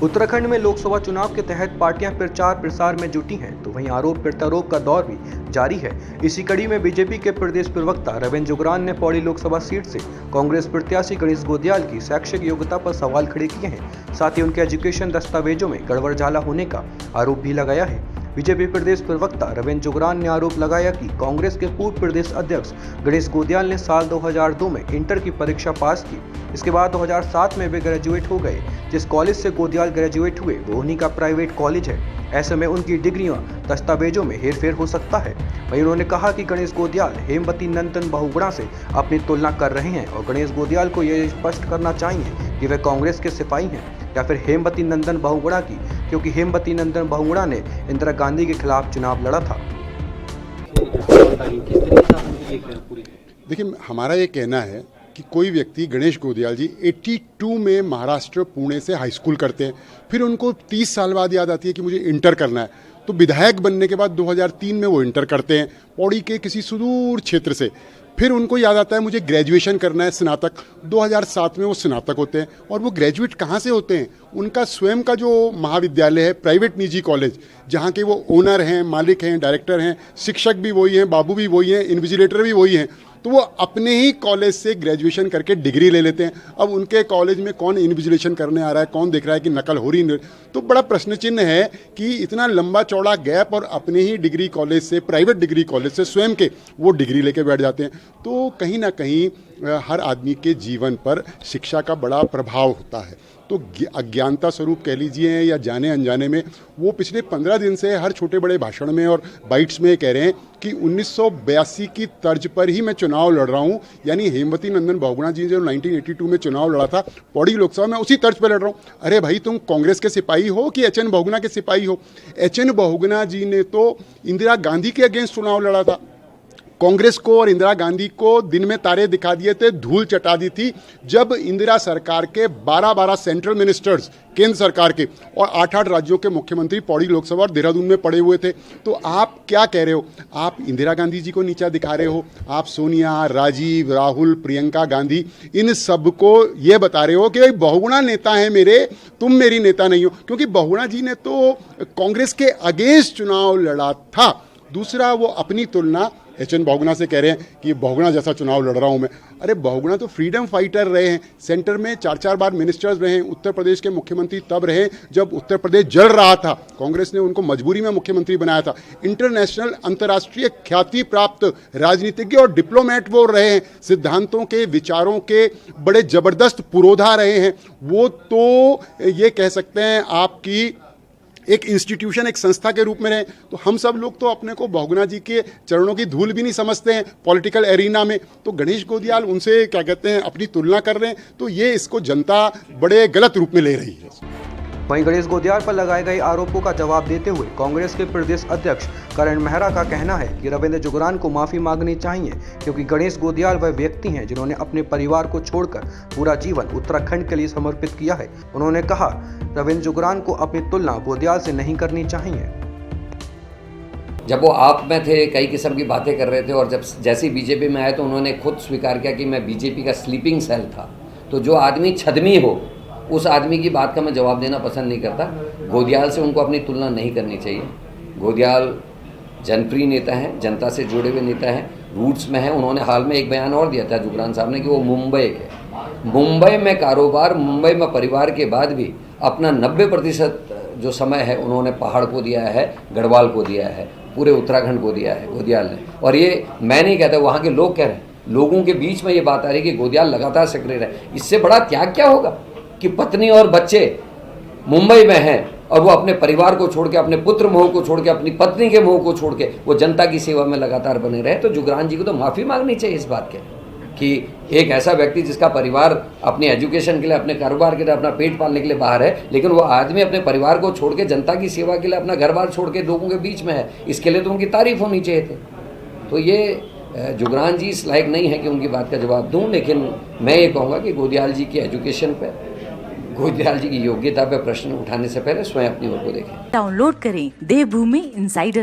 उत्तराखंड में लोकसभा चुनाव के तहत पार्टियां प्रचार प्रसार में जुटी हैं, तो वहीं आरोप प्रत्यारोप का दौर भी जारी है। इसी कड़ी में बीजेपी के प्रदेश प्रवक्ता रविंद्र जुगरान ने पौड़ी लोकसभा सीट से कांग्रेस प्रत्याशी गणेश गोदियाल की शैक्षिक योग्यता पर सवाल खड़े किए हैं। साथ ही उनके एजुकेशन दस्तावेजों में गड़बड़झाला होने का आरोप भी लगाया है। बीजेपी प्रदेश प्रवक्ता रविंद्र जुगरान ने आरोप लगाया कि कांग्रेस के पूर्व प्रदेश अध्यक्ष गणेश गोदियाल ने साल 2002 में इंटर की परीक्षा पास की। इसके बाद 2007 में वे ग्रेजुएट हो गए। जिस कॉलेज से गोदियाल ग्रेजुएट हुए वो उन्हीं का प्राइवेट कॉलेज है। ऐसे में उनकी डिग्रियां दस्तावेजों में हेरफेर हो सकता है। वहीं उन्होंने कहा कि गणेश गोदियाल हेमवती नंदन बहुगुणा से अपनी तुलना कर रहे हैं और गणेश गोदियाल को यह स्पष्ट करना चाहिए कि वे कांग्रेस के सिपाही हैं या फिर हेमवती नंदन बहुगुणा की, क्योंकि हेमवती नंदन बहुगुणा ने इंदिरा गांधी के खिलाफ चुनाव लड़ा था। देखिए, हमारा ये कहना है कि कोई व्यक्ति गणेश गोदियाल जी 82 में महाराष्ट्र पुणे से हाई स्कूल करते हैं, फिर उनको 30 साल बाद याद आती है कि मुझे इंटर करना है, तो विधायक बनने के बाद 2003 में वो इंटर करते हैं पौड़ी के किसी सुदूर क्षेत्र से। फिर उनको याद आता है मुझे ग्रेजुएशन करना है, स्नातक। 2007 में वो स्नातक होते हैं। और वो ग्रेजुएट कहाँ से होते हैं? उनका स्वयं का जो महाविद्यालय है, प्राइवेट निजी कॉलेज, जहाँ के वो ओनर हैं, मालिक हैं, डायरेक्टर हैं, शिक्षक भी वही हैं, बाबू भी वही हैं, इन्विजिलेटर भी वही हैं, तो वो अपने ही कॉलेज से ग्रेजुएशन करके डिग्री ले लेते हैं। अब उनके कॉलेज में कौन इन्विजिलेशन करने आ रहा है, कौन देख रहा है कि नकल हो रही है? तो बड़ा प्रश्न चिन्ह है कि इतना लंबा चौड़ा गैप और अपने ही डिग्री कॉलेज से, प्राइवेट डिग्री कॉलेज से स्वयं के वो डिग्री लेके बैठ जाते हैं। तो कहीं ना कहीं हर आदमी के जीवन पर शिक्षा का बड़ा प्रभाव होता है। तो अज्ञानता स्वरूप कह लीजिए या जाने अनजाने में वो पिछले 15 दिन से हर छोटे बड़े भाषण में और बाइट्स में कह रहे हैं कि 1982 की तर्ज पर ही मैं चुनाव लड़ रहा हूँ। यानी हेमवती नंदन बहुगुणा जी जो 1982 में चुनाव लड़ा था पौड़ी लोकसभा में, उसी तर्ज पर लड़ रहा हूँ। अरे भाई, तुम कांग्रेस के सिपाही हो कि एचएन बहुगुणा के सिपाही हो? एचएन बहुगुणा जी ने तो इंदिरा गांधी के अगेंस्ट चुनाव लड़ा था। कांग्रेस को और इंदिरा गांधी को दिन में तारे दिखा दिए थे, धूल चटा दी थी जब इंदिरा सरकार के 12 सेंट्रल मिनिस्टर्स, केंद्र सरकार के, और 8 राज्यों के मुख्यमंत्री पौड़ी लोकसभा और देहरादून में पड़े हुए थे। तो आप क्या कह रहे हो? आप इंदिरा गांधी जी को नीचा दिखा रहे हो। आप सोनिया, राजीव, राहुल, प्रियंका गांधी, इन सबको ये बता रहे हो कि भाई बहुगुणा नेता है मेरे, तुम मेरी नेता नहीं हो। क्योंकि बहुगुणा जी ने तो कांग्रेस के अगेंस्ट चुनाव लड़ा था। दूसरा, वो अपनी तुलना एचएन बहुगुणा से कह रहे हैं कि बहुगुणा जैसा चुनाव लड़ रहा हूं मैं। अरे, बहुगुणा तो फ्रीडम फाइटर रहे हैं, सेंटर में 4 बार मिनिस्टर्स रहे हैं, उत्तर प्रदेश के मुख्यमंत्री तब रहे जब उत्तर प्रदेश जल रहा था, कांग्रेस ने उनको मजबूरी में मुख्यमंत्री बनाया था। इंटरनेशनल, अंतर्राष्ट्रीय ख्याति प्राप्त राजनीतिज्ञ और डिप्लोमेट वो रहे हैं, सिद्धांतों के, विचारों के बड़े जबरदस्त पुरोधा रहे हैं। वो तो ये कह सकते हैं आपकी एक इंस्टीट्यूशन, एक संस्था के रूप में रहे। तो हम सब लोग तो अपने को बहुगुणा जी के चरणों की धूल भी नहीं समझते हैं पॉलिटिकल एरिना में। तो गणेश गोदियाल उनसे क्या कहते हैं, अपनी तुलना कर रहे हैं, तो ये इसको जनता बड़े गलत रूप में ले रही है। वहीं गणेश गोदियाल पर लगाए गए आरोपों का जवाब देते हुए कांग्रेस के प्रदेश अध्यक्ष करण मेहरा का कहना है कि रविंद्र जुगरान को माफी मांगनी चाहिए, क्योंकि गणेश गोदियाल वह व्यक्ति हैं जिन्होंने अपने परिवार को छोड़कर पूरा जीवन उत्तराखंड के लिए समर्पित किया है। उन्होंने कहा, रविंद्र जुगरान को अपनी तुलना गोदियाल से नहीं करनी चाहिए। जब वो आप में थे, कई किस्म की बातें कर रहे थे, और जब जैसे बीजेपी में आए तो उन्होंने खुद स्वीकार किया कि मैं बीजेपी का स्लीपिंग सेल था। तो जो आदमी छदमी हो, उस आदमी की बात का मैं जवाब देना पसंद नहीं करता। गोदियाल से उनको अपनी तुलना नहीं करनी चाहिए। गोदियाल जनप्रिय नेता हैं, जनता से जुड़े हुए नेता हैं, रूट्स में हैं। उन्होंने हाल में एक बयान और दिया था जुगरान साहब ने कि वो मुंबई के, मुंबई में कारोबार, मुंबई में परिवार के बाद भी अपना 90% जो समय है उन्होंने पहाड़ को दिया है, गढ़वाल को दिया है, पूरे उत्तराखंड को दिया है गोदियाल ने। और ये मैं नहीं कहता, वहाँ के लोग कह रहे हैं। लोगों के बीच में ये बात आ रही है कि गोदियाल लगातार सक्रिय रहे। इससे बड़ा त्याग क्या होगा कि पत्नी और बच्चे मुंबई में हैं और वो अपने परिवार को छोड़ के, अपने पुत्र मोह को छोड़ के, अपनी पत्नी के मोह को छोड़ के वो जनता की सेवा में लगातार बने रहे। तो जुगरान जी को तो माफ़ी मांगनी चाहिए इस बात के कि एक ऐसा व्यक्ति जिसका परिवार अपनी एजुकेशन के लिए, अपने कारोबार के लिए, अपना पेट पालने के लिए बाहर है, लेकिन वो आदमी अपने परिवार को छोड़ के जनता की सेवा के लिए अपना घर बार छोड़ के लोगों के बीच में है। इसके लिए तो उनकी तारीफ होनी चाहिए थी। तो ये जुगरान जी इस लायक नहीं है कि उनकी बात का जवाब दूं। लेकिन मैं ये कहूँगा कि गोदियाल जी की एजुकेशन पे, गोदियाल जी की योग्यता पे प्रश्न उठाने से पहले स्वयं अपनी ओर को देखें। डाउनलोड करें देवभूमि इंसाइडर।